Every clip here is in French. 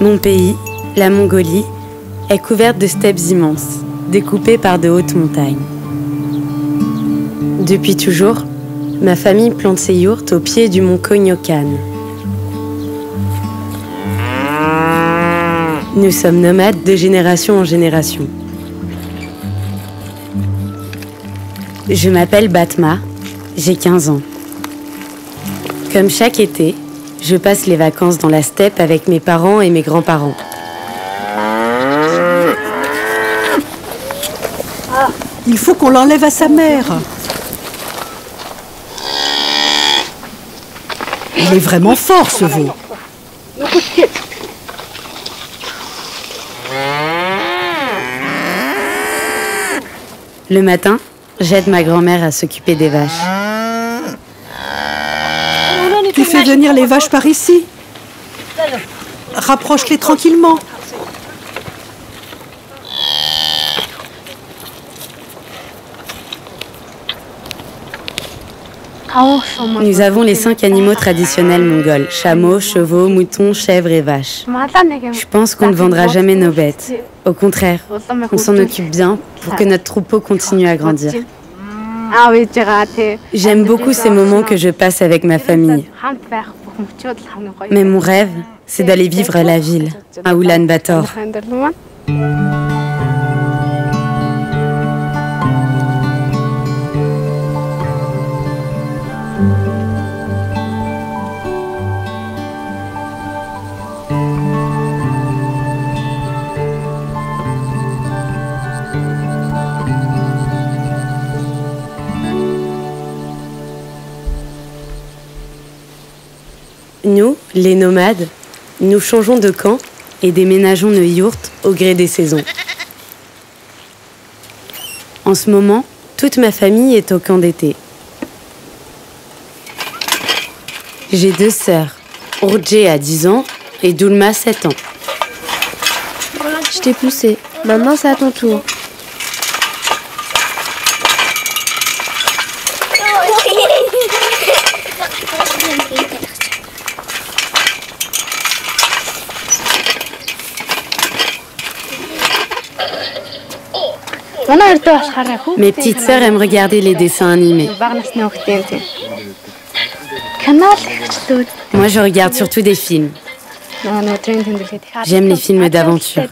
Mon pays, la Mongolie, est couverte de steppes immenses, découpées par de hautes montagnes. Depuis toujours, ma famille plante ses yourtes au pied du mont Konyokan. Nous sommes nomades de génération en génération. Je m'appelle Batma, j'ai 15 ans. Comme chaque été, je passe les vacances dans la steppe avec mes parents et mes grands-parents. Il faut qu'on l'enlève à sa mère. Il est vraiment fort, ce veau. Le matin, j'aide ma grand-mère à s'occuper des vaches. Tu fais venir les vaches par ici. Rapproche-les tranquillement. Nous avons les 5 animaux traditionnels mongols, chameaux, chevaux, moutons, chèvres et vaches. Je pense qu'on ne vendra jamais nos bêtes. Au contraire, on s'en occupe bien pour que notre troupeau continue à grandir. J'aime beaucoup ces moments que je passe avec ma famille. Mais mon rêve, c'est d'aller vivre à la ville, à Oulan-Bator. Nous, les nomades, nous changeons de camp et déménageons nos yourtes au gré des saisons. En ce moment, toute ma famille est au camp d'été. J'ai 2 sœurs, Urje a 10 ans et Dulma 7 ans. Je t'ai poussé, maintenant c'est à ton tour. Mes petites sœurs aiment regarder les dessins animés. Moi, je regarde surtout des films. J'aime les films d'aventure.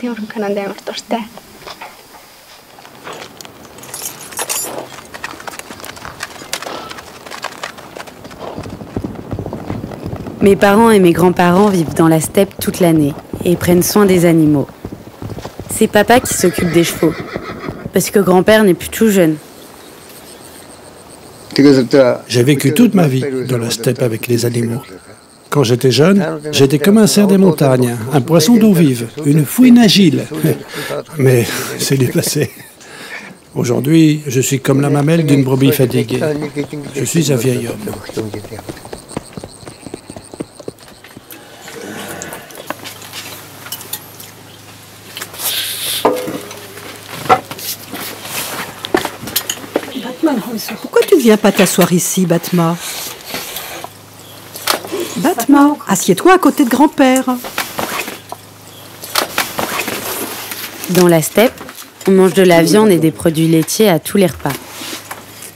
Mes parents et mes grands-parents vivent dans la steppe toute l'année et prennent soin des animaux. C'est papa qui s'occupe des chevaux, parce que grand-père n'est plus tout jeune. J'ai vécu toute ma vie dans la steppe avec les animaux. Quand j'étais jeune, j'étais comme un cerf des montagnes, un poisson d'eau vive, une fouine agile. Mais c'est du passé. Aujourd'hui, je suis comme la mamelle d'une brebis fatiguée. Je suis un vieil homme. Pourquoi tu ne viens pas t'asseoir ici, Batma? Batma, assieds-toi à côté de grand-père. Dans la steppe, on mange de la viande et des produits laitiers à tous les repas.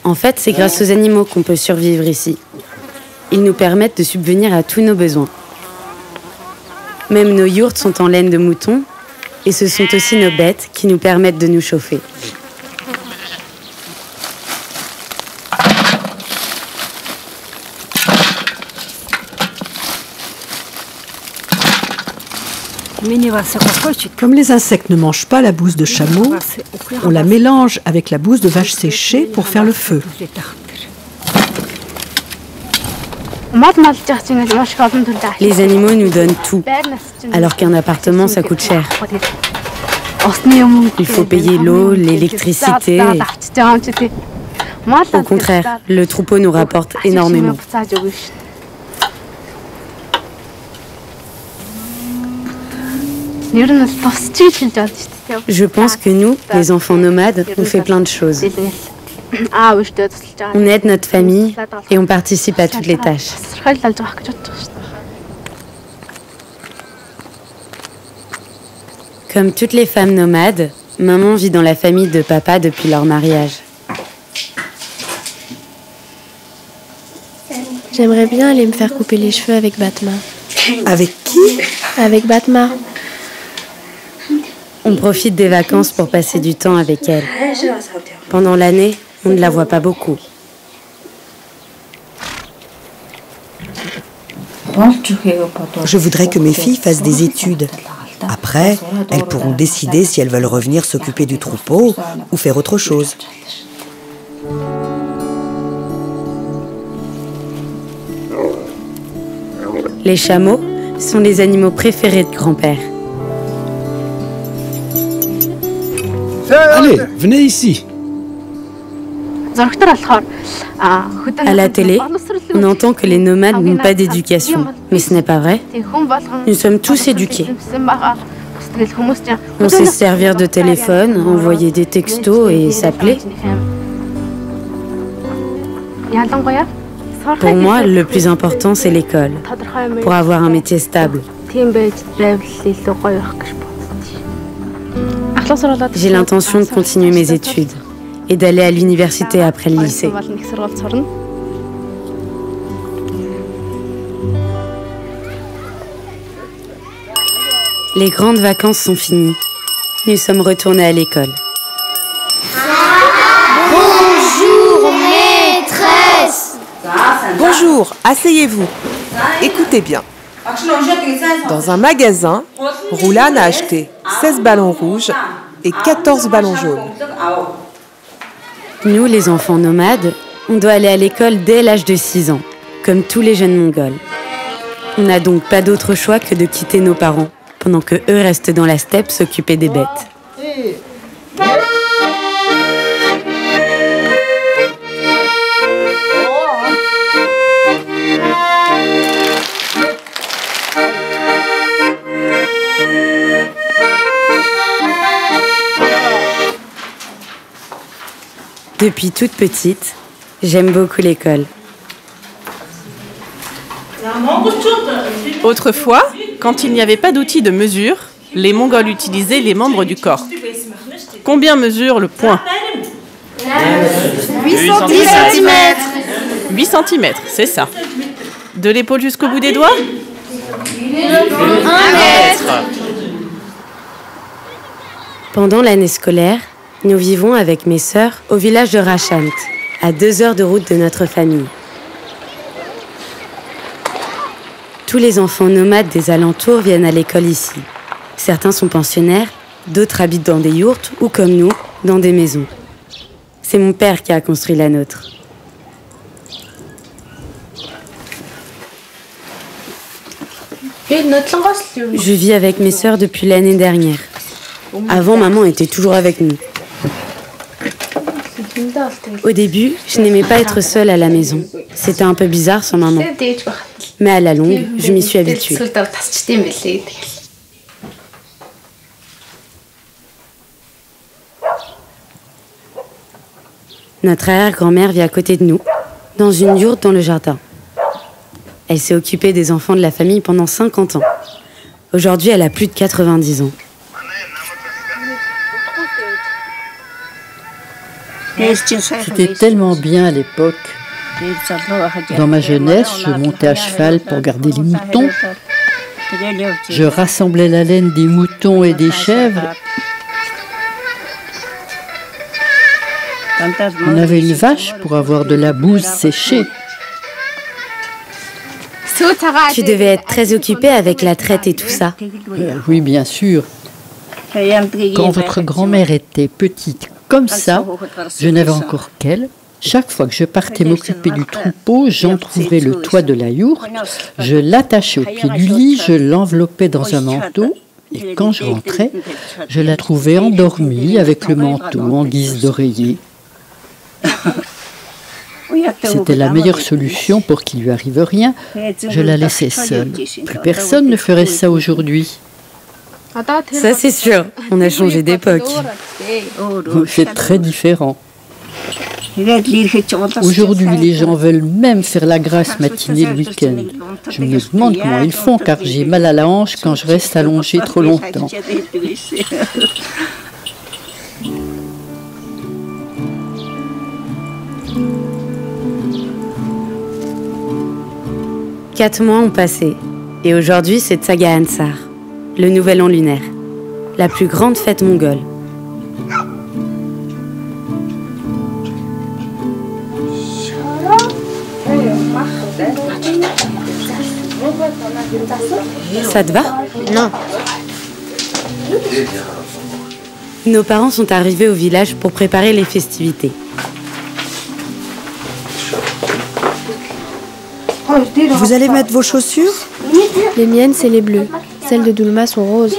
En fait, c'est grâce aux animaux qu'on peut survivre ici. Ils nous permettent de subvenir à tous nos besoins. Même nos yourtes sont en laine de mouton et ce sont aussi nos bêtes qui nous permettent de nous chauffer. Comme les insectes ne mangent pas la bouse de chameau, on la mélange avec la bouse de vache séchée pour faire le feu. Les animaux nous donnent tout, alors qu'un appartement, ça coûte cher. Il faut payer l'eau, l'électricité. Au contraire, le troupeau nous rapporte énormément. Je pense que nous, les enfants nomades, on fait plein de choses. On aide notre famille et on participe à toutes les tâches. Comme toutes les femmes nomades, maman vit dans la famille de papa depuis leur mariage. J'aimerais bien aller me faire couper les cheveux avec Batma. Avec qui? Avec Batma. On profite des vacances pour passer du temps avec elle. Pendant l'année, on ne la voit pas beaucoup. Je voudrais que mes filles fassent des études. Après, elles pourront décider si elles veulent revenir s'occuper du troupeau ou faire autre chose. Les chameaux sont les animaux préférés de grand-père. Allez, venez ici. À la télé, on entend que les nomades n'ont pas d'éducation. Mais ce n'est pas vrai. Nous sommes tous éduqués. On sait se servir de téléphone, envoyer des textos et s'appeler. Pour moi, le plus important, c'est l'école, pour avoir un métier stable. J'ai l'intention de continuer mes études et d'aller à l'université après le lycée. Les grandes vacances sont finies. Nous sommes retournés à l'école. Bonjour, maîtresse. Bonjour, asseyez-vous. Écoutez bien. Dans un magasin, Roulan a acheté 16 ballons rouges et 14 ballons jaunes. Nous, les enfants nomades, on doit aller à l'école dès l'âge de 6 ans, comme tous les jeunes Mongols. On n'a donc pas d'autre choix que de quitter nos parents, pendant que eux restent dans la steppe s'occuper des bêtes. Depuis toute petite, j'aime beaucoup l'école. Autrefois, quand il n'y avait pas d'outils de mesure, les Mongols utilisaient les membres du corps. Combien mesure le poing? 8 cm. 8 cm, c'est ça. De l'épaule jusqu'au bout des doigts? 1 mètre. Pendant l'année scolaire, nous vivons avec mes sœurs au village de Rachant, à 2 heures de route de notre famille. Tous les enfants nomades des alentours viennent à l'école ici. Certains sont pensionnaires, d'autres habitent dans des yourtes ou, comme nous, dans des maisons. C'est mon père qui a construit la nôtre. Je vis avec mes sœurs depuis l'année dernière. Avant, maman était toujours avec nous. Au début, je n'aimais pas être seule à la maison. C'était un peu bizarre sans maman. Mais à la longue, je m'y suis habituée. Notre arrière-grand-mère vit à côté de nous, dans une yourte dans le jardin. Elle s'est occupée des enfants de la famille pendant 50 ans. Aujourd'hui, elle a plus de 90 ans. C'était tellement bien à l'époque. Dans ma jeunesse, je montais à cheval pour garder les moutons. Je rassemblais la laine des moutons et des chèvres. On avait une vache pour avoir de la bouse séchée. Tu devais être très occupée avec la traite et tout ça. Oui, bien sûr. Quand votre grand-mère était petite comme ça, je n'avais encore qu'elle. Chaque fois que je partais m'occuper du troupeau, j'entrouvrais le toit de la yourte, je l'attachais au pied du lit, je l'enveloppais dans un manteau, et quand je rentrais, je la trouvais endormie avec le manteau en guise d'oreiller. C'était la meilleure solution pour qu'il lui arrive rien. Je la laissais seule. Plus personne ne ferait ça aujourd'hui. Ça, c'est sûr. On a changé d'époque. C'est très différent. Aujourd'hui, les gens veulent même faire la grasse matinée le week-end. Je me demande comment ils font, car j'ai mal à la hanche quand je reste allongée trop longtemps. Quatre mois ont passé, et aujourd'hui c'est Tsaga Ansar, le nouvel an lunaire, la plus grande fête mongole. Ça te va? Non. Nos parents sont arrivés au village pour préparer les festivités. Vous allez mettre vos chaussures? Les miennes, c'est les bleues. Celles de Doulma sont roses.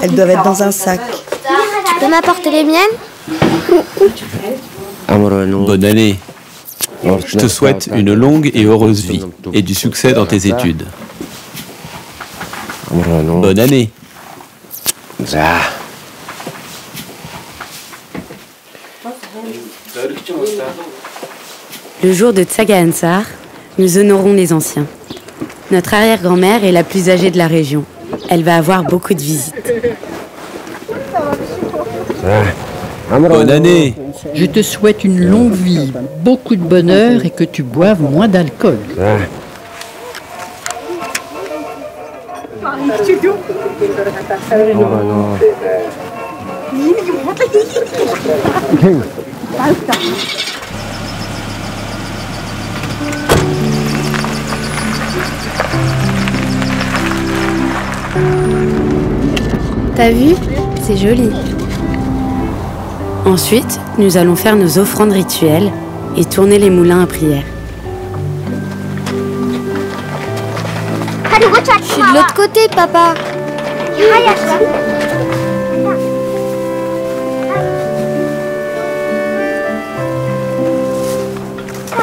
Elles doivent être dans un sac. Tu peux m'apporter les miennes? Bonne année. Je te souhaite une longue et heureuse vie et du succès dans tes études. Bonne année. Le jour de Tsaga Ansar, nous honorons les anciens. Notre arrière-grand-mère est la plus âgée de la région. Elle va avoir beaucoup de visites. Bonne année. Je te souhaite une longue vie, beaucoup de bonheur et que tu boives moins d'alcool. T'as vu? C'est joli. Ensuite, nous allons faire nos offrandes rituelles et tourner les moulins à prière. Je suis de l'autre côté, papa.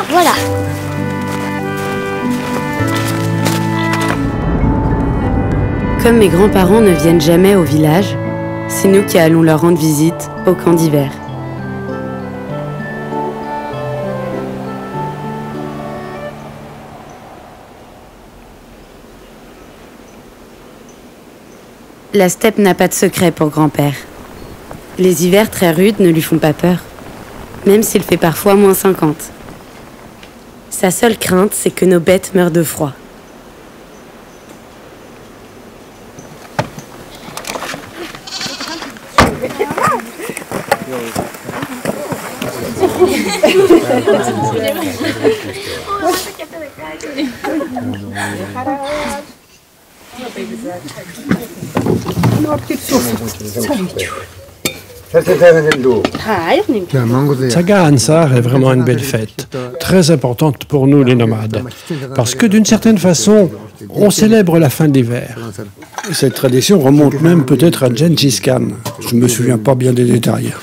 Voilà. Comme mes grands-parents ne viennent jamais au village, c'est nous qui allons leur rendre visite au camp d'hiver. La steppe n'a pas de secret pour grand-père. Les hivers très rudes ne lui font pas peur, même s'il fait parfois moins 50. Sa seule crainte, c'est que nos bêtes meurent de froid. Tsaga Ansar est vraiment une belle fête, très importante pour nous les nomades, parce que d'une certaine façon, on célèbre la fin de l'hiver. Cette tradition remonte même peut-être à Gengis Khan. Je ne me souviens pas bien des détails.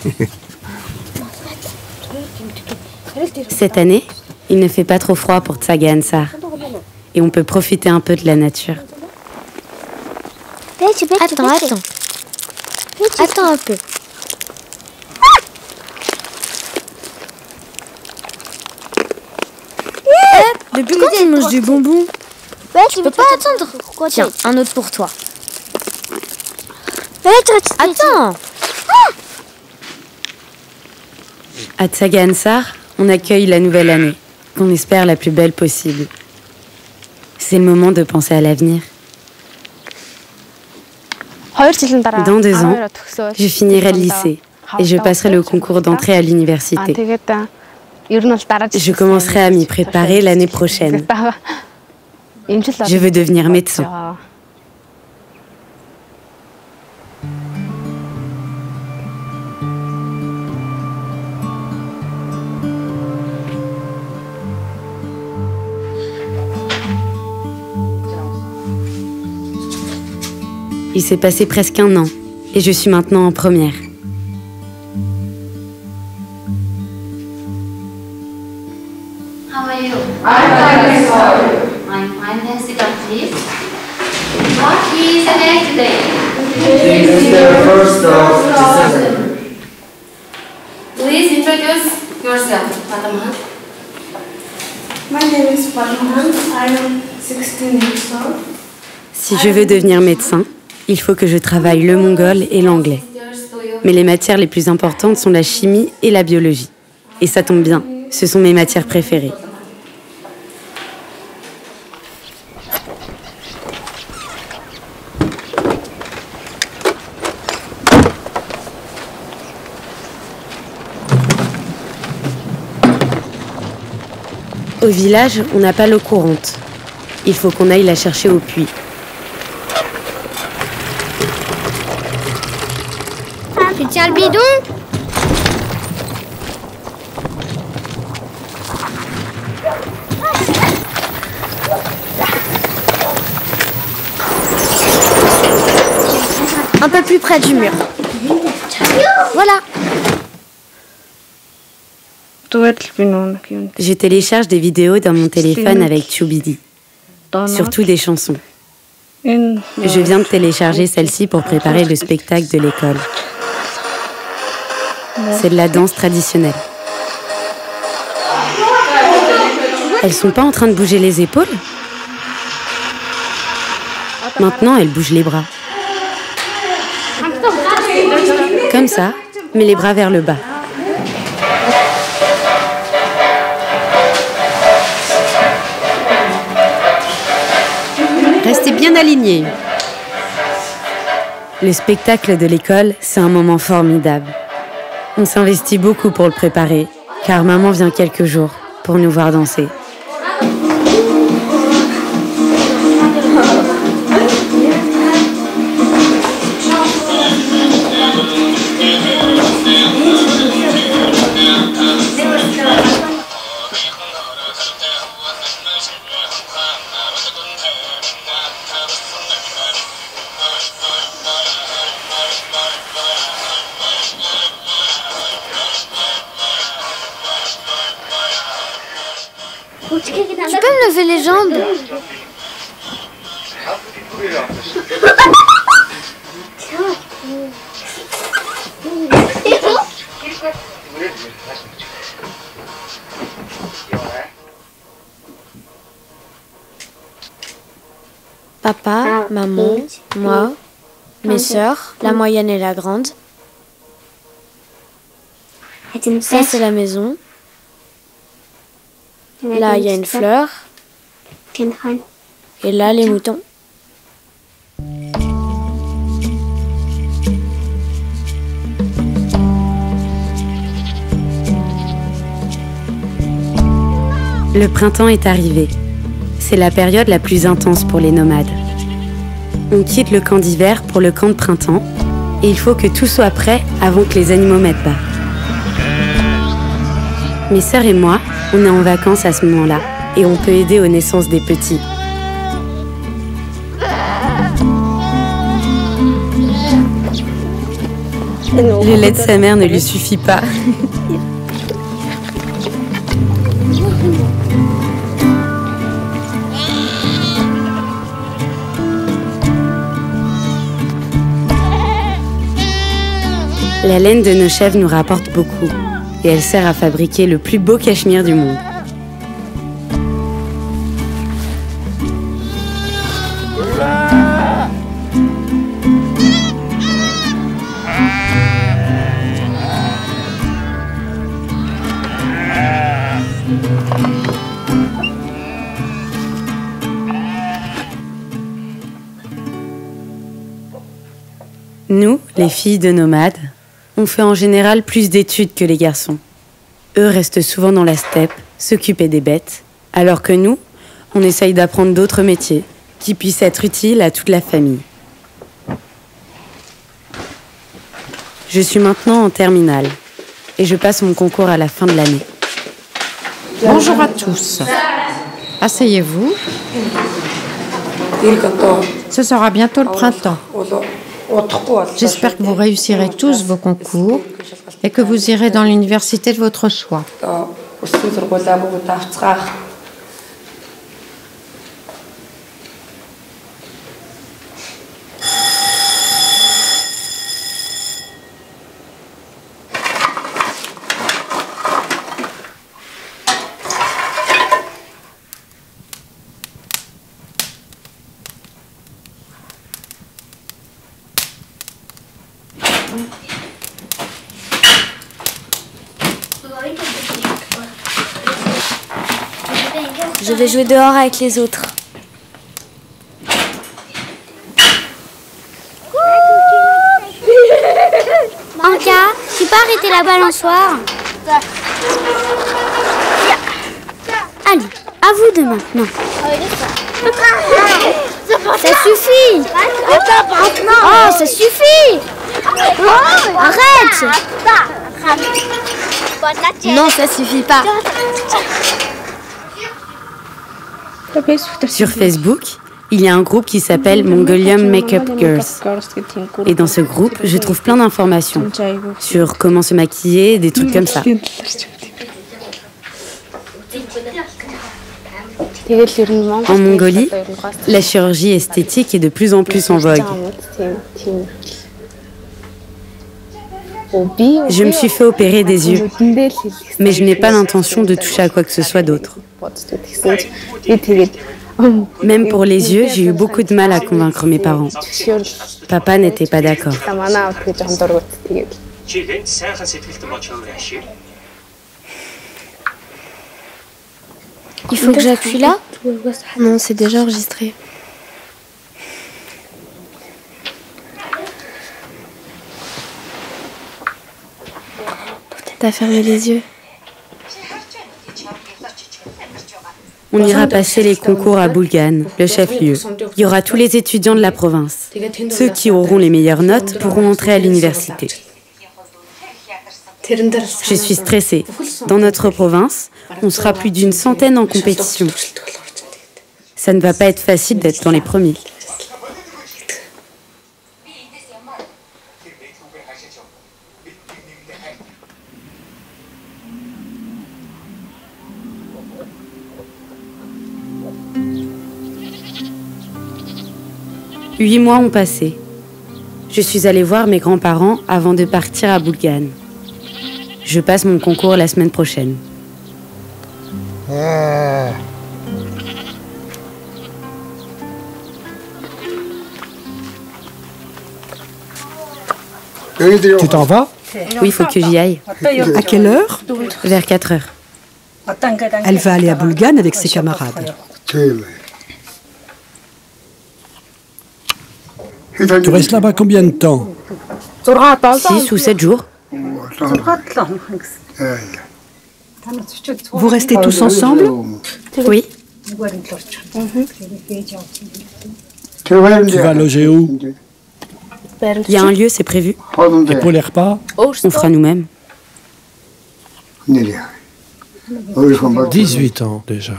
Cette année, il ne fait pas trop froid pour Tsaga Ansar, et on peut profiter un peu de la nature. Attends un peu. Depuis quand tu manges du bonbon? Tu peux pas attendre. Tiens, un autre pour toi. Attends. À Tsaga Ansar, on accueille la nouvelle année, qu'on espère la plus belle possible. C'est le moment de penser à l'avenir. Dans 2 ans, je finirai le lycée et je passerai le concours d'entrée à l'université. Je commencerai à m'y préparer l'année prochaine. Je veux devenir médecin. Il s'est passé presque 1 an et je suis maintenant en première. How are you? I'm fine, how are you? I'm fine, then sit down, please. What is the next day? It's the 1st of December. Please introduce Si je veux devenir médecin, il faut que je travaille le mongol et l'anglais. Mais les matières les plus importantes sont la chimie et la biologie. Et ça tombe bien, ce sont mes matières préférées. Au village, on n'a pas l'eau courante. Il faut qu'on aille la chercher au puits. Tu tiens le bidon? Un peu plus près du mur. Voilà. Je télécharge des vidéos dans mon téléphone avec Chubidi, surtout des chansons. Je viens de télécharger celle-ci pour préparer le spectacle de l'école. C'est de la danse traditionnelle. Elles sont pas en train de bouger les épaules? Maintenant, elles bougent les bras. Comme ça, mais les bras vers le bas. Restez bien alignés. Le spectacle de l'école, c'est un moment formidable. On s'investit beaucoup pour le préparer, car maman vient quelques jours pour nous voir danser. Tu peux me lever les jambes? Papa, maman, moi, mes sœurs, la moyenne et la grande. Ça, c'est la maison. Là, il y a une fleur. Et là, les moutons. Le printemps est arrivé. C'est la période la plus intense pour les nomades. On quitte le camp d'hiver pour le camp de printemps et il faut que tout soit prêt avant que les animaux mettent bas. Mes sœurs et moi, on est en vacances à ce moment-là et on peut aider aux naissances des petits. Le lait de sa mère ne lui suffit pas. La laine de nos chèvres nous rapporte beaucoup et elle sert à fabriquer le plus beau cachemire du monde. Nous, les filles de nomades, on fait en général plus d'études que les garçons. Eux restent souvent dans la steppe, s'occuper des bêtes, alors que nous, on essaye d'apprendre d'autres métiers qui puissent être utiles à toute la famille. Je suis maintenant en terminale et je passe mon concours à la fin de l'année. Bonjour à tous. Asseyez-vous. Ce sera bientôt le printemps. J'espère que vous réussirez tous vos concours et que vous irez dans l'université de votre choix. Je vais jouer dehors avec les autres. Anka, tu peux arrêter la balançoire? Allez, à vous deux maintenant. Ça suffit. Oh, ça suffit. Arrête. Non, ça suffit pas. Sur Facebook, il y a un groupe qui s'appelle Mongolian Makeup Girls. Et dans ce groupe, je trouve plein d'informations sur comment se maquiller, des trucs comme ça. En Mongolie, la chirurgie esthétique est de plus en plus en vogue. Je me suis fait opérer des yeux, mais je n'ai pas l'intention de toucher à quoi que ce soit d'autre. Même pour les yeux, j'ai eu beaucoup de mal à convaincre mes parents. Papa n'était pas d'accord. Il faut que j'appuie là? Non, c'est déjà enregistré. T'as fermé les yeux. On ira passer les concours à Bulgan, le chef-lieu. Il y aura tous les étudiants de la province. Ceux qui auront les meilleures notes pourront entrer à l'université. Je suis stressée. Dans notre province, on sera plus d'une centaine en compétition. Ça ne va pas être facile d'être dans les premiers. Huit mois ont passé. Je suis allée voir mes grands-parents avant de partir à Bulgan. Je passe mon concours la semaine prochaine. Tu t'en vas? Oui, il faut que j'y aille. À quelle heure? Vers 4 heures. Elle va aller à Bulgan avec ses camarades. Tu restes là-bas combien de temps? 6 ou 7 jours. Vous restez tous ensemble? Oui. Tu vas loger où? Il y a un lieu, c'est prévu. Et pour les repas? On fera nous-mêmes. 18 ans déjà.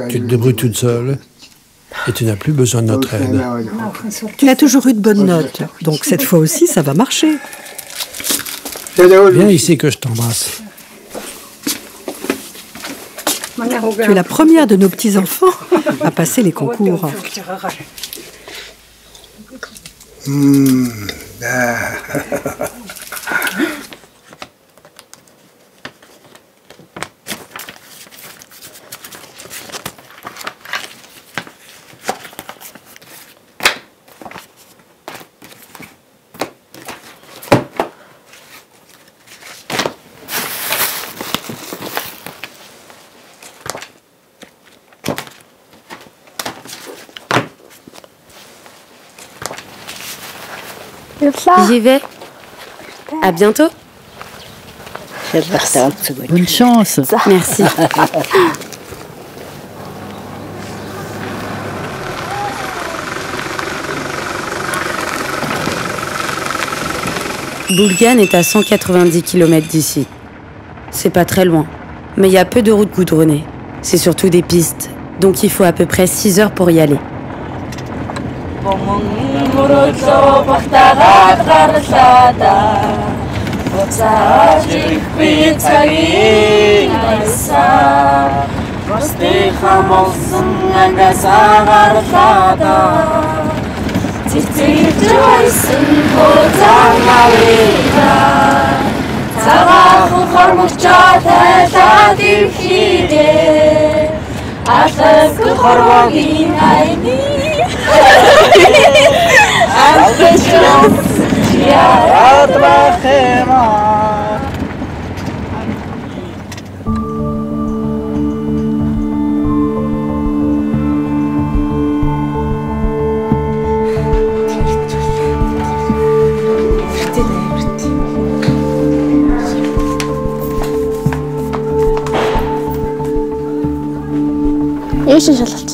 Tu te débrouilles toute seule et tu n'as plus besoin de notre aide. Tu as toujours eu de bonnes notes, donc cette fois aussi, ça va marcher. Viens ici que je t'embrasse. Tu es la première de nos petits-enfants à passer les concours. J'y vais. À bientôt. Bonne chance. Merci. Bulgan est à 190 km d'ici. C'est pas très loin, mais il y a peu de routes goudronnées. C'est surtout des pistes, donc il faut à peu près 6 heures pour y aller.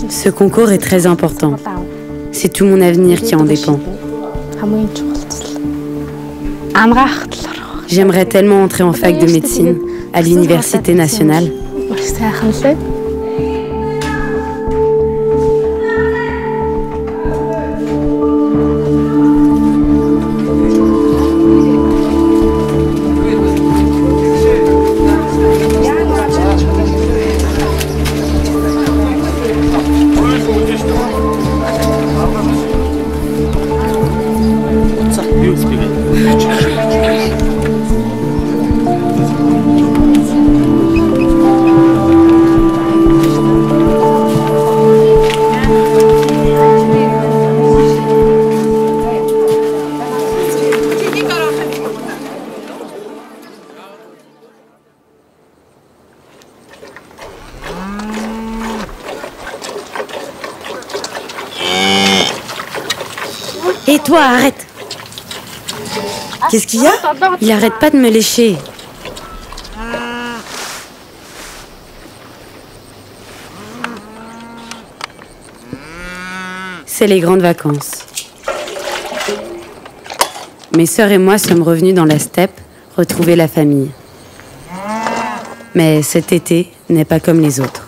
Ce concours est très important. C'est tout mon avenir qui en dépend. J'aimerais tellement entrer en fac de médecine à l'Université nationale. Et toi, arrête! Qu'est-ce qu'il y a? Il arrête pas de me lécher. C'est les grandes vacances. Mes sœurs et moi sommes revenus dans la steppe retrouver la famille. Mais cet été n'est pas comme les autres.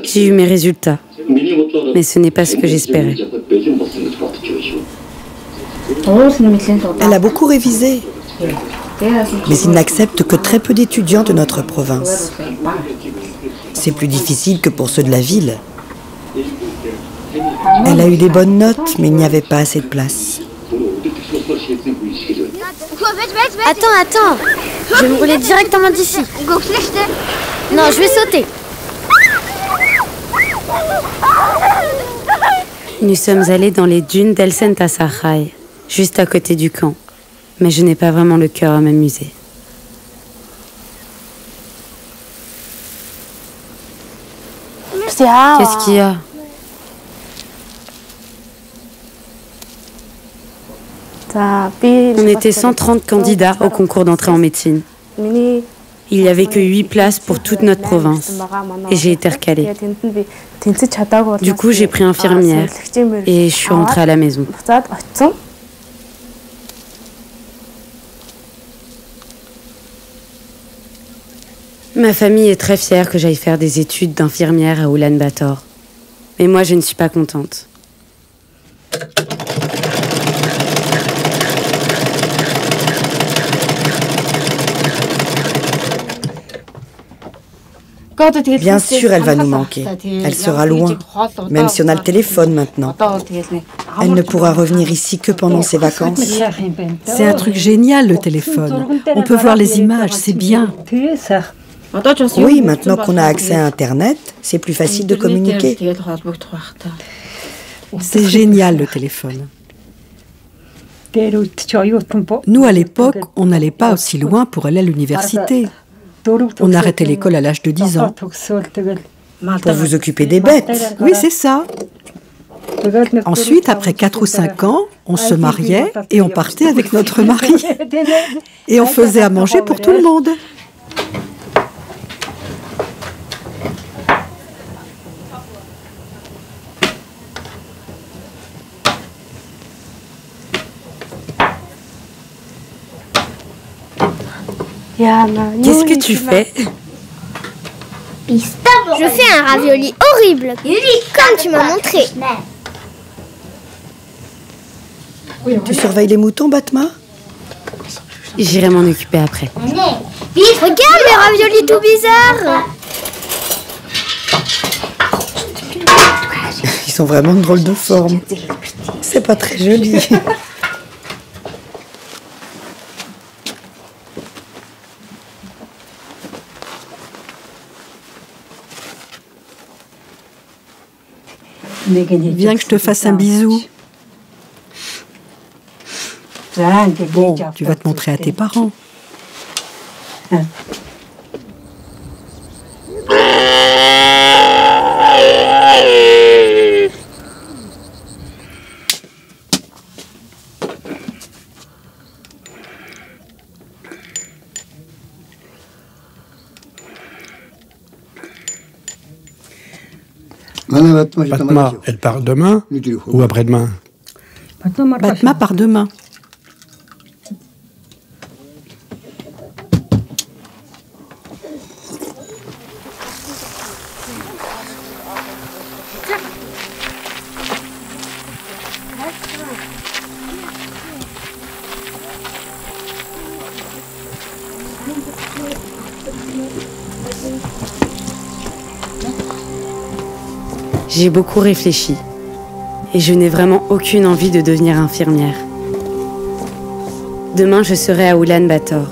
J'ai eu mes résultats, mais ce n'est pas ce que j'espérais. Elle a beaucoup révisé, mais il n'accepte que très peu d'étudiants de notre province. C'est plus difficile que pour ceux de la ville. Elle a eu des bonnes notes, mais il n'y avait pas assez de place. Attends, je vais me rouler directement d'ici. Non, je vais sauter. Nous sommes allés dans les dunes d'El Sentasarhay, juste à côté du camp. Mais je n'ai pas vraiment le cœur à m'amuser. Qu'est-ce qu'il y a? On était 130 candidats au concours d'entrée en médecine. Il n'y avait que 8 places pour toute notre province. Et j'ai été recalée. Du coup, j'ai pris infirmière et je suis rentrée à la maison. Ma famille est très fière que j'aille faire des études d'infirmière à Oulan-Bator. Mais moi, je ne suis pas contente. Bien sûr, elle va nous manquer. Elle sera loin, même si on a le téléphone maintenant. Elle ne pourra revenir ici que pendant ses vacances. C'est un truc génial, le téléphone. On peut voir les images, c'est bien. Oui, maintenant qu'on a accès à Internet, c'est plus facile de communiquer. C'est génial, le téléphone. Nous, à l'époque, on n'allait pas aussi loin pour aller à l'université. On arrêtait l'école à l'âge de 10 ans. Pour vous occuper des bêtes. Oui, c'est ça. Ensuite, après 4 ou 5 ans, on se mariait et on partait avec notre mari. Et on faisait à manger pour tout le monde. Qu'est-ce que tu fais? Je fais un ravioli horrible, comme tu m'as montré. Tu surveilles les moutons, Batma? J'irai m'en occuper après. Regarde mes raviolis tout bizarres. Ils sont vraiment de drôle de forme. C'est pas très joli. Viens que je te fasse un bisou. Bon, tu vas te montrer à tes parents. Fatma, elle part demain ou après-demain? Fatma part demain. J'ai beaucoup réfléchi et je n'ai vraiment aucune envie de devenir infirmière. Demain, je serai à Oulan-Bator.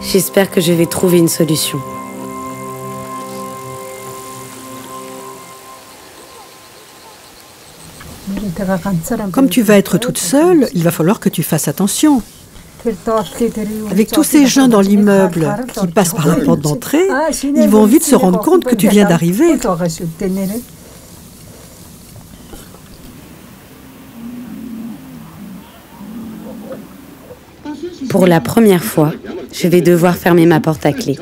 J'espère que je vais trouver une solution. Comme tu vas être toute seule, il va falloir que tu fasses attention. Avec tous ces gens dans l'immeuble qui passent par la porte d'entrée, ils vont vite se rendre compte que tu viens d'arriver. Pour la première fois, je vais devoir fermer ma porte à clé.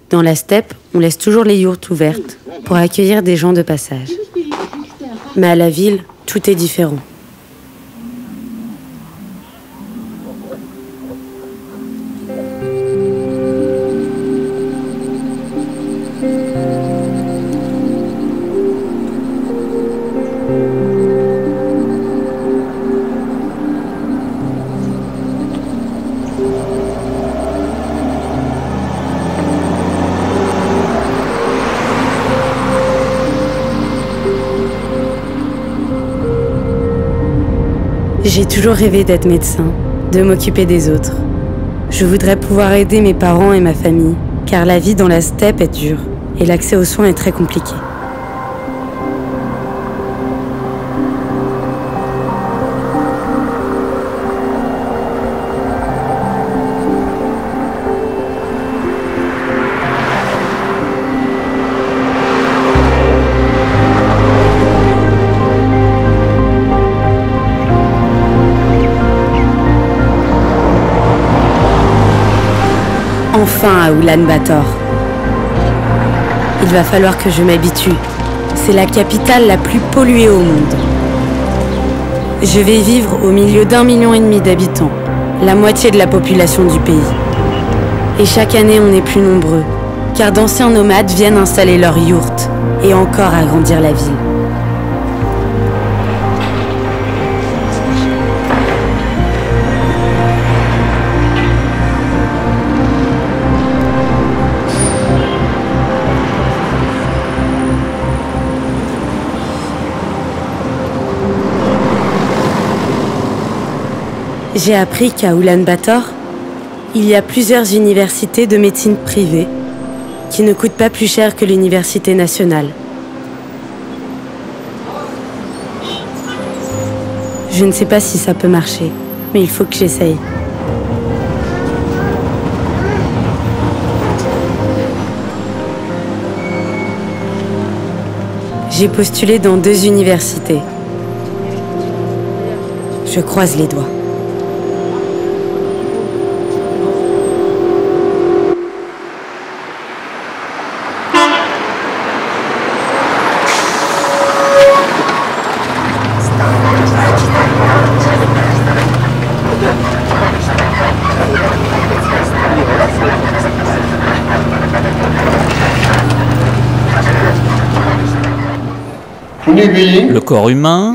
Dans la steppe, on laisse toujours les yourtes ouvertes pour accueillir des gens de passage. Mais à la ville, tout est différent. J'ai toujours rêvé d'être médecin, de m'occuper des autres. Je voudrais pouvoir aider mes parents et ma famille, car la vie dans la steppe est dure et l'accès aux soins est très compliqué. Enfin à Oulan-Bator. Il va falloir que je m'habitue. C'est la capitale la plus polluée au monde. Je vais vivre au milieu d'1,5 million d'habitants, la moitié de la population du pays. Et chaque année, on est plus nombreux, car d'anciens nomades viennent installer leurs yourtes et encore agrandir la ville. J'ai appris qu'à Oulan-Bator, il y a plusieurs universités de médecine privée qui ne coûtent pas plus cher que l'université nationale. Je ne sais pas si ça peut marcher, mais il faut que j'essaye. J'ai postulé dans 2 universités. Je croise les doigts. Le corps humain,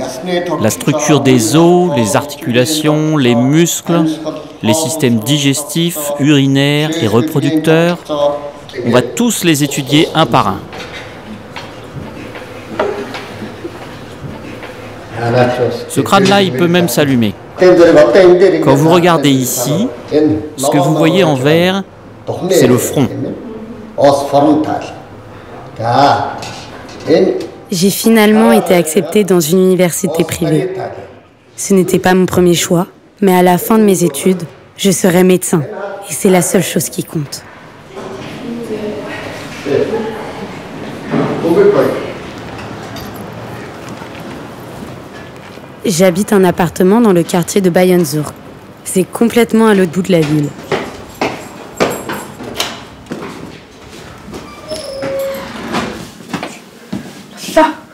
la structure des os, les articulations, les muscles, les systèmes digestifs, urinaires et reproducteurs, on va tous les étudier un par un. Ce crâne-là, il peut même s'allumer. Quand vous regardez ici, ce que vous voyez en vert, c'est le front. J'ai finalement été acceptée dans une université privée. Ce n'était pas mon premier choix, mais à la fin de mes études, je serai médecin. Et c'est la seule chose qui compte. J'habite un appartement dans le quartier de Bayernzurk. C'est complètement à l'autre bout de la ville.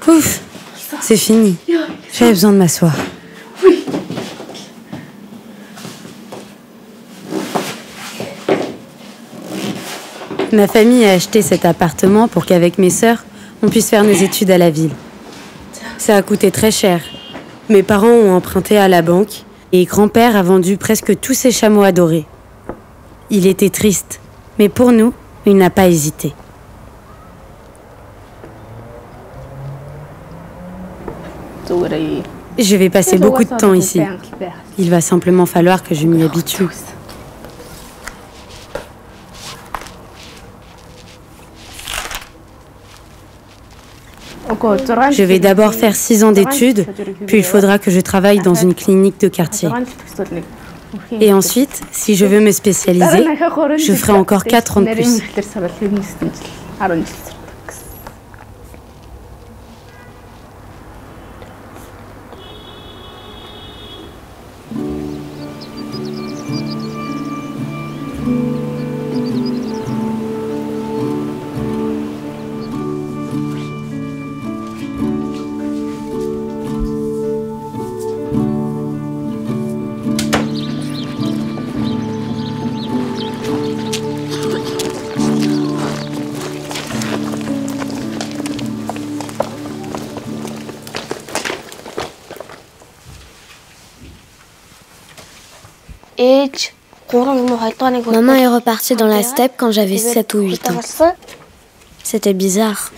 Ouf, c'est fini. J'avais besoin de m'asseoir. Ma famille a acheté cet appartement pour qu'avec mes sœurs, on puisse faire nos études à la ville. Ça a coûté très cher. Mes parents ont emprunté à la banque et grand-père a vendu presque tous ses chameaux adorés. Il était triste, mais pour nous, il n'a pas hésité. Je vais passer beaucoup de temps ici. Il va simplement falloir que je m'y habitue. Je vais d'abord faire 6 ans d'études, puis il faudra que je travaille dans une clinique de quartier. Et ensuite, si je veux me spécialiser, je ferai encore 4 ans de plus. Maman est repartie dans la steppe quand j'avais 7 ou 8 ans. C'était bizarre.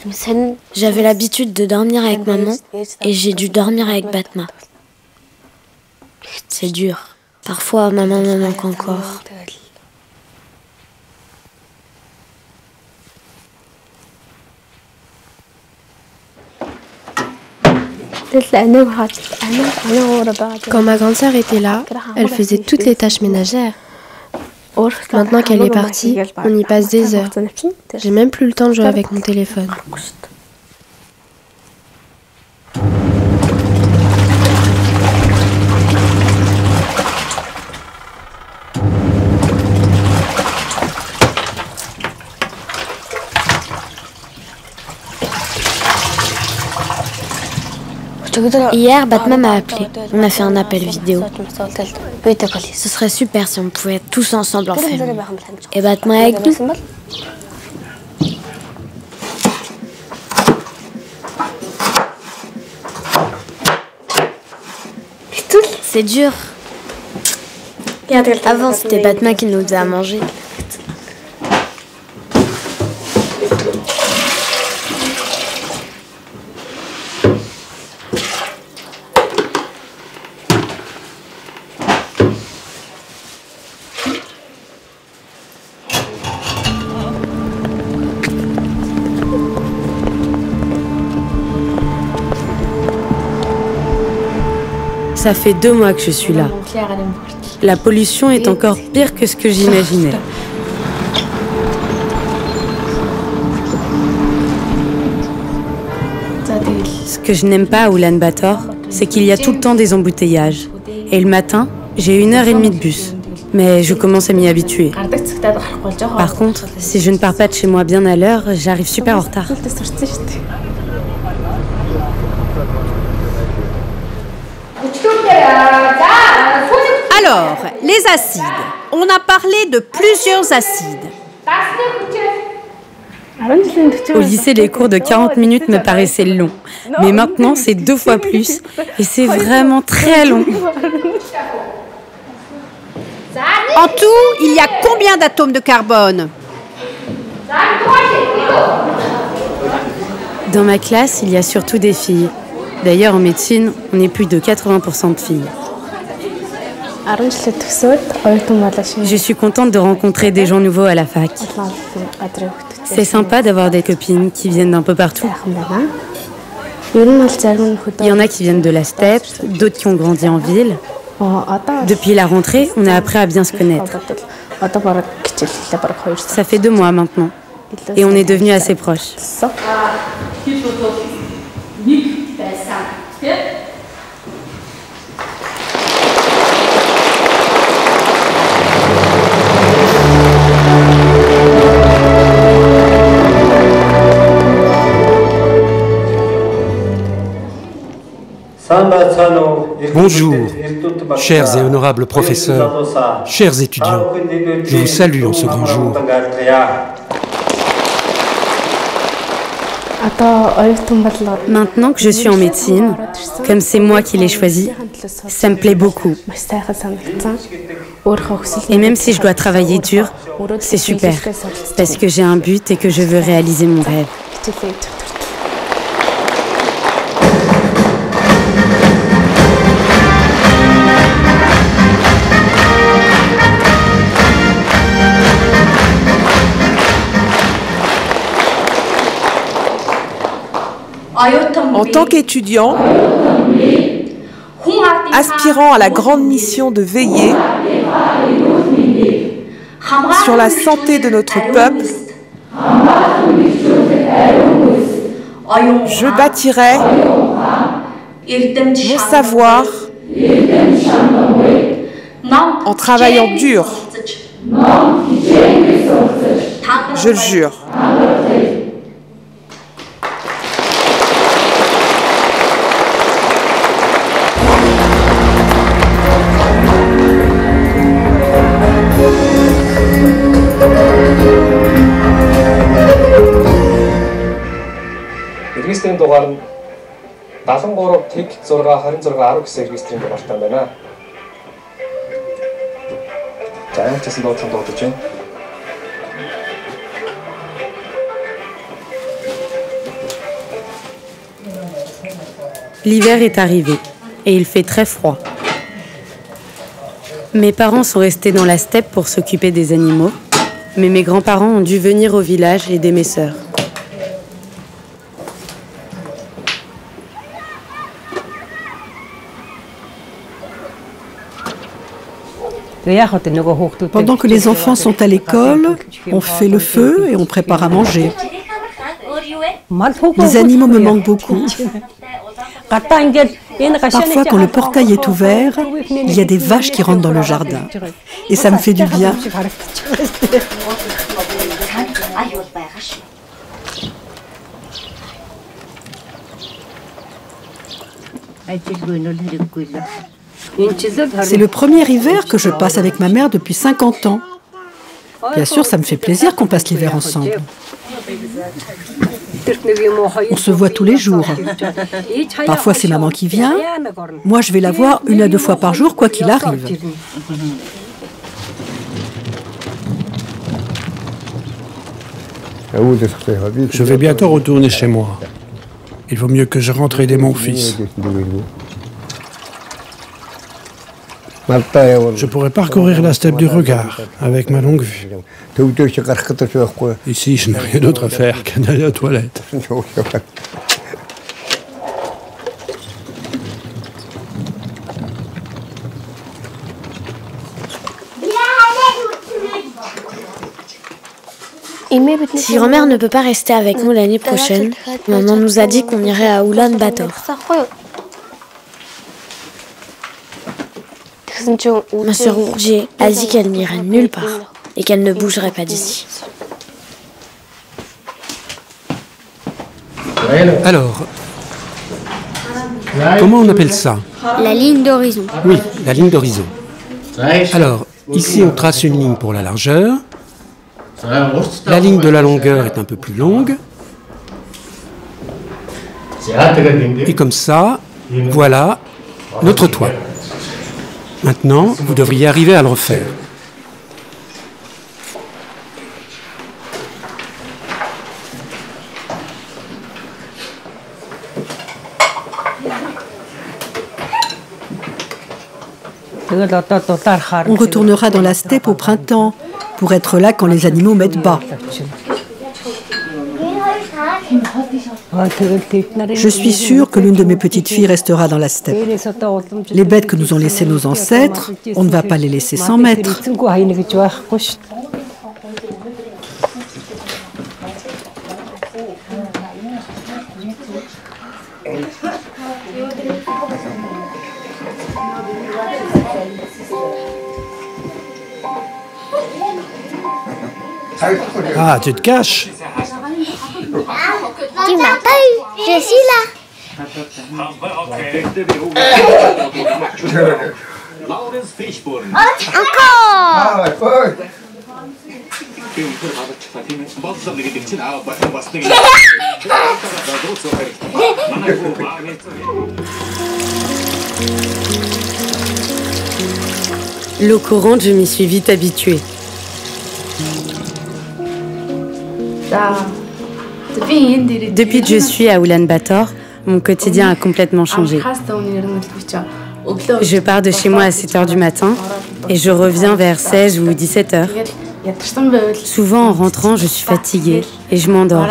J'avais l'habitude de dormir avec maman et j'ai dû dormir avec Batma. C'est dur. Parfois, maman me manque encore. Quand ma grande sœur était là, elle faisait toutes les tâches ménagères. Maintenant qu'elle est partie, on y passe des heures. J'ai même plus le temps de jouer avec mon téléphone. Hier, Batma m'a appelé. On a fait un appel vidéo. Ce serait super si on pouvait être tous ensemble en famille. Et Batma avec nous. C'est dur. Avant, c'était Batma qui nous faisait à manger. Ça fait 2 mois que je suis là. La pollution est encore pire que ce que j'imaginais. Ce que je n'aime pas à Ulaanbaatar, c'est qu'il y a tout le temps des embouteillages. Et le matin, j'ai 1h30 de bus. Mais je commence à m'y habituer. Par contre, si je ne pars pas de chez moi bien à l'heure, j'arrive super en retard. Alors, les acides. On a parlé de plusieurs acides. Au lycée, les cours de 40 minutes me paraissaient longs. Mais maintenant, c'est 2 fois plus. Et c'est vraiment très long. En tout, il y a combien d'atomes de carbone? Dans ma classe, il y a surtout des filles. D'ailleurs, en médecine, on est plus de 80% de filles. Je suis contente de rencontrer des gens nouveaux à la fac. C'est sympa d'avoir des copines qui viennent d'un peu partout. Il y en a qui viennent de la steppe, d'autres qui ont grandi en ville. Depuis la rentrée, on a appris à bien se connaître. Ça fait 2 mois maintenant. Et on est devenus assez proches. Bonjour, chers et honorables professeurs, chers étudiants, je vous salue en ce grand jour. Maintenant que je suis en médecine, comme c'est moi qui l'ai choisi, ça me plaît beaucoup. Et même si je dois travailler dur, c'est super, parce que j'ai un but et que je veux réaliser mon rêve. En tant qu'étudiant, aspirant à la grande mission de veiller sur la santé de notre peuple, je bâtirai mon savoir en travaillant dur. Je le jure. Регистрийн дугаар нь 73 тэг 6 26 10 гэсэн регистрийн дугаартай байна. За ямар ч гэсэн дуудлага дуудаж байна. L'hiver est arrivé et il fait très froid. Mes parents sont restés dans la steppe pour s'occuper des animaux, mais mes grands-parents ont dû venir au village aider mes sœurs. Pendant que les enfants sont à l'école, on fait le feu et on prépare à manger. Les animaux me manquent beaucoup. Parfois, quand le portail est ouvert, il y a des vaches qui rentrent dans le jardin. Et ça me fait du bien. C'est le premier hiver que je passe avec ma mère depuis 50 ans. Bien sûr, ça me fait plaisir qu'on passe l'hiver ensemble. On se voit tous les jours. Parfois, c'est maman qui vient. Moi, je vais la voir 1 à 2 fois par jour, quoi qu'il arrive. Je vais bientôt retourner chez moi. Il vaut mieux que je rentre aider mon fils. Je pourrais parcourir la steppe du regard avec ma longue vue. Ici, je n'ai rien d'autre à faire qu'à aller aux toilettes. Si grand-mère ne peut pas rester avec nous l'année prochaine, maman nous a dit qu'on irait à Oulan-Bator. Ma sœur Rourgier a dit qu'elle n'irait nulle part et qu'elle ne bougerait pas d'ici. Alors, comment on appelle ça? La ligne d'horizon. Oui, la ligne d'horizon. Alors, ici on trace une ligne pour la largeur. La ligne de la longueur est un peu plus longue. Et comme ça, voilà notre toit. Maintenant, vous devriez arriver à le refaire. On retournera dans la steppe au printemps pour être là quand les animaux mettent bas. Je suis sûre que l'une de mes petites filles restera dans la steppe. Les bêtes que nous ont laissées nos ancêtres, on ne va pas les laisser sans maître. Ah, tu te caches? Tu m'as pas eu, je suis là. Encore! L'eau courante, je m'y suis vite habituée. Depuis que je suis à Oulan-Bator, mon quotidien a complètement changé. Je pars de chez moi à 7 h du matin et je reviens vers 16 ou 17 h. Souvent en rentrant, je suis fatiguée et je m'endors.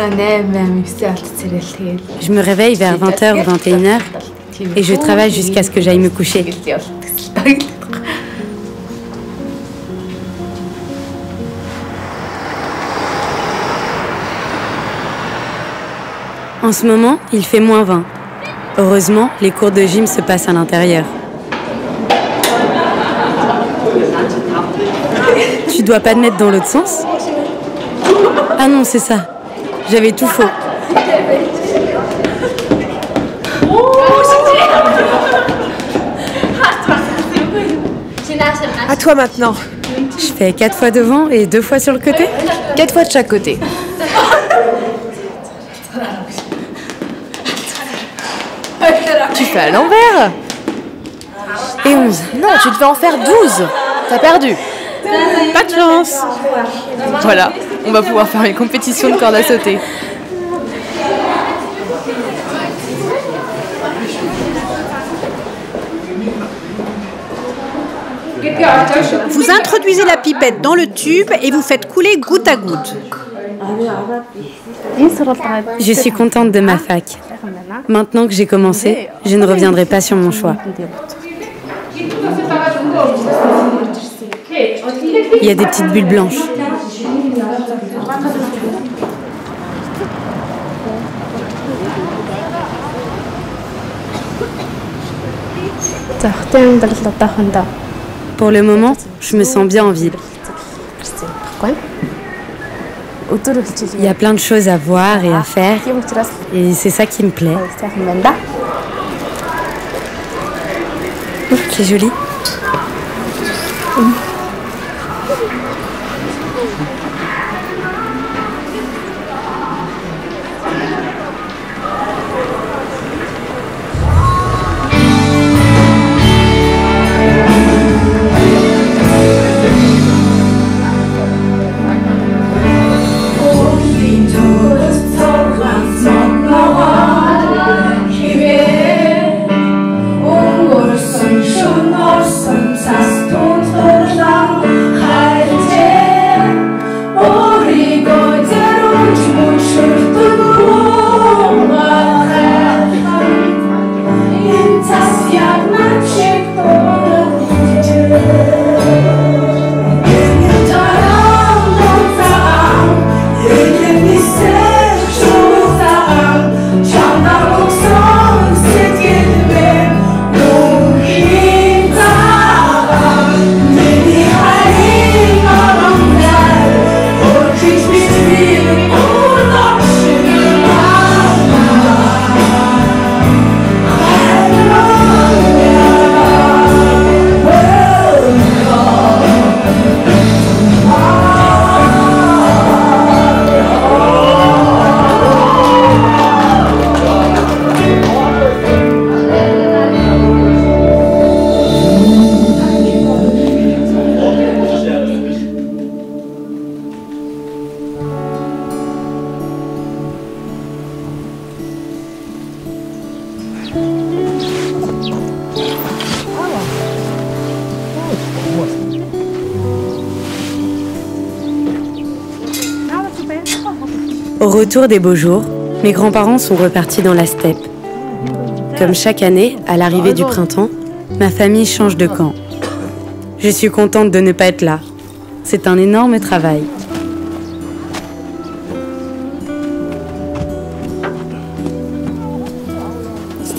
Je me réveille vers 20 h ou 21 h et je travaille jusqu'à ce que j'aille me coucher. En ce moment, il fait -20. Heureusement, les cours de gym se passent à l'intérieur. Tu dois pas te mettre dans l'autre sens? Ah non, c'est ça. J'avais tout faux. À toi maintenant. Je fais 4 fois devant et 2 fois sur le côté? 4 fois de chaque côté. Tu fais à l'envers. Et 11. Non, tu devais en faire 12. T'as perdu. Pas de chance. Voilà, on va pouvoir faire une compétition de corde à sauter. Vous introduisez la pipette dans le tube et vous faites couler goutte à goutte. Je suis contente de ma fac. Maintenant que j'ai commencé, je ne reviendrai pas sur mon choix. Il y a des petites bulles blanches. Pour le moment, je me sens bien en ville. Il y a plein de choses à voir et à faire, et c'est ça qui me plaît. C'est joli. Au retour des beaux jours, Mes grands-parents sont repartis dans la steppe. Comme chaque année, à l'arrivée du printemps, ma famille change de camp. Je suis contente de ne pas être là. C'est un énorme travail.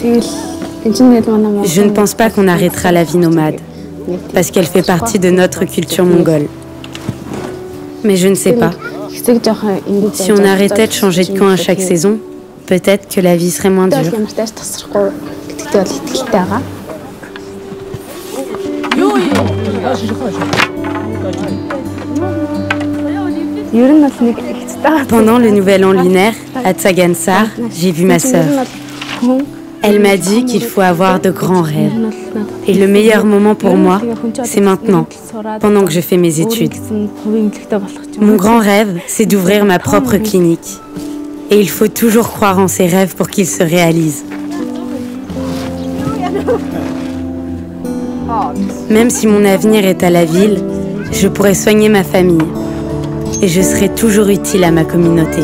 Je ne pense pas qu'on arrêtera la vie nomade, parce qu'elle fait partie de notre culture mongole. Mais je ne sais pas. Si on arrêtait de changer de camp à chaque saison, peut-être que la vie serait moins dure. Pendant le nouvel an lunaire, à Tsagansar, j'ai vu ma sœur. Elle m'a dit qu'il faut avoir de grands rêves. Et le meilleur moment pour moi, c'est maintenant, pendant que je fais mes études. Mon grand rêve, c'est d'ouvrir ma propre clinique. Et il faut toujours croire en ses rêves pour qu'ils se réalisent. Même si mon avenir est à la ville, je pourrai soigner ma famille. Et je serai toujours utile à ma communauté.